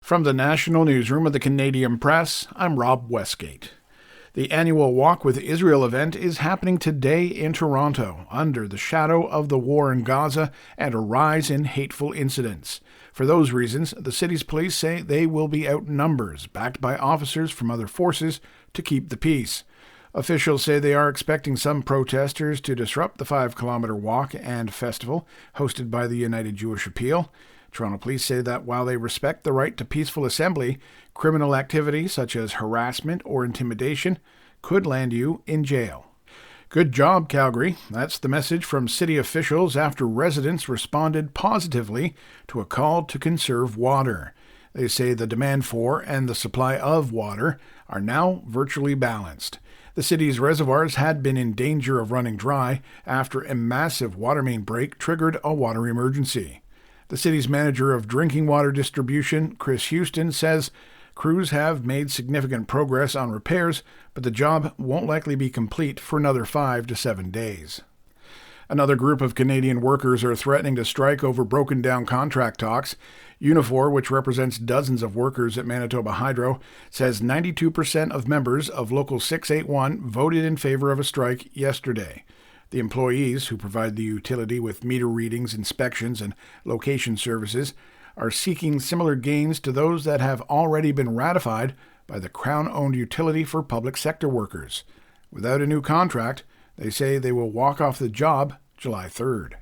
From the National Newsroom of the Canadian Press, I'm Rob Westgate. The annual Walk with Israel event is happening today in Toronto, under the shadow of the war in Gaza and a rise in hateful incidents. For those reasons, the city's police say they will be outnumbers, backed by officers from other forces, to keep the peace. Officials say they are expecting some protesters to disrupt the 5-kilometer walk and festival hosted by the United Jewish Appeal. Toronto police say that while they respect the right to peaceful assembly, criminal activity such as harassment or intimidation could land you in jail. Good job, Calgary. That's the message from city officials after residents responded positively to a call to conserve water. They say the demand for and the supply of water are now virtually balanced. The city's reservoirs had been in danger of running dry after a massive water main break triggered a water emergency. The city's manager of drinking water distribution, Chris Houston, says crews have made significant progress on repairs, but the job won't likely be complete for another 5 to 7 days. Another group of Canadian workers are threatening to strike over broken-down contract talks. Unifor, which represents dozens of workers at Manitoba Hydro, says 92% of members of Local 681 voted in favor of a strike yesterday. The employees, who provide the utility with meter readings, inspections, and location services, are seeking similar gains to those that have already been ratified by the Crown-owned utility for public sector workers. Without a new contract, they say they will walk off the job July 3rd.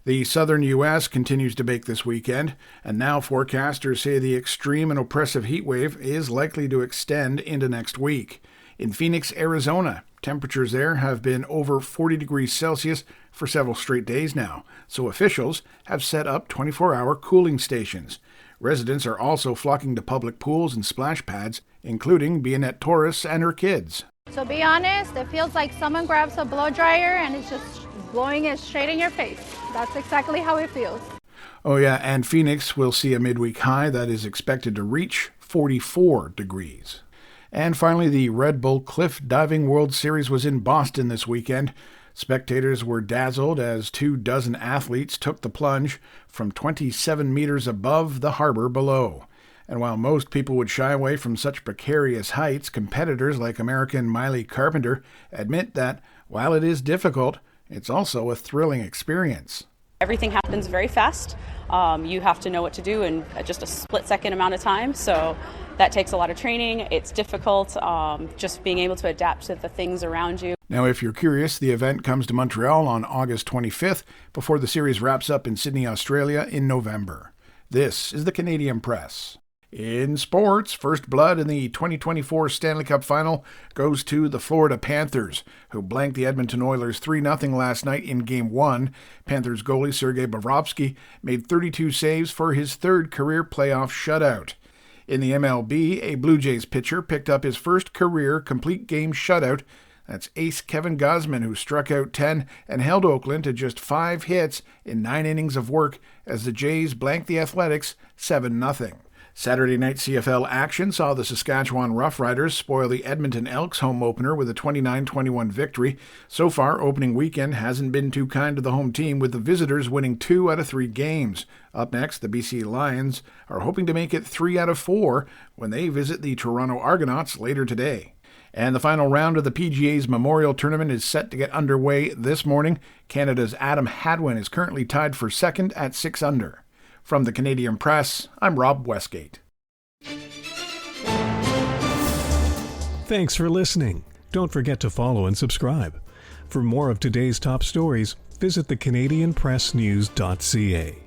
The southern U.S. continues to bake this weekend, and now forecasters say the extreme and oppressive heat wave is likely to extend into next week. In Phoenix, Arizona, temperatures there have been over 40 degrees Celsius for several straight days now, so officials have set up 24-hour cooling stations. Residents are also flocking to public pools and splash pads, including Bionette Torres and her kids. To be honest, it feels like someone grabs a blow dryer and it's just blowing it straight in your face. That's exactly how it feels. Oh yeah, and Phoenix will see a midweek high that is expected to reach 44 degrees. And finally, the Red Bull Cliff Diving World Series was in Boston this weekend. Spectators were dazzled as 24 athletes took the plunge from 27 meters above the harbor below. And while most people would shy away from such precarious heights, competitors like American Miley Carpenter admit that while it is difficult, it's also a thrilling experience. Everything happens very fast. You have to know what to do in just a split-second amount of time, so that takes a lot of training. It's difficult, just being able to adapt to the things around you. Now, if you're curious, the event comes to Montreal on August 25th before the series wraps up in Sydney, Australia in November. This is the Canadian Press. In sports, first blood in the 2024 Stanley Cup Final goes to the Florida Panthers, who blanked the Edmonton Oilers 3-0 last night in Game 1. Panthers goalie Sergei Bobrovsky made 32 saves for his third career playoff shutout. In the MLB, a Blue Jays pitcher picked up his first career complete game shutout. That's ace Kevin Gausman, who struck out 10 and held Oakland to just 5 hits in 9 innings of work as the Jays blanked the Athletics 7-0. Saturday night CFL action saw the Saskatchewan Roughriders spoil the Edmonton Elks home opener with a 29-21 victory. So far, opening weekend hasn't been too kind to the home team, with the visitors winning 2 out of 3 games. Up next, the BC Lions are hoping to make it 3 out of 4 when they visit the Toronto Argonauts later today. And the final round of the PGA's Memorial Tournament is set to get underway this morning. Canada's Adam Hadwin is currently tied for second at 6 under. From the Canadian Press, I'm Rob Westgate. Thanks for listening. Don't forget to follow and subscribe. For more of today's top stories, visit thecanadianpressnews.ca.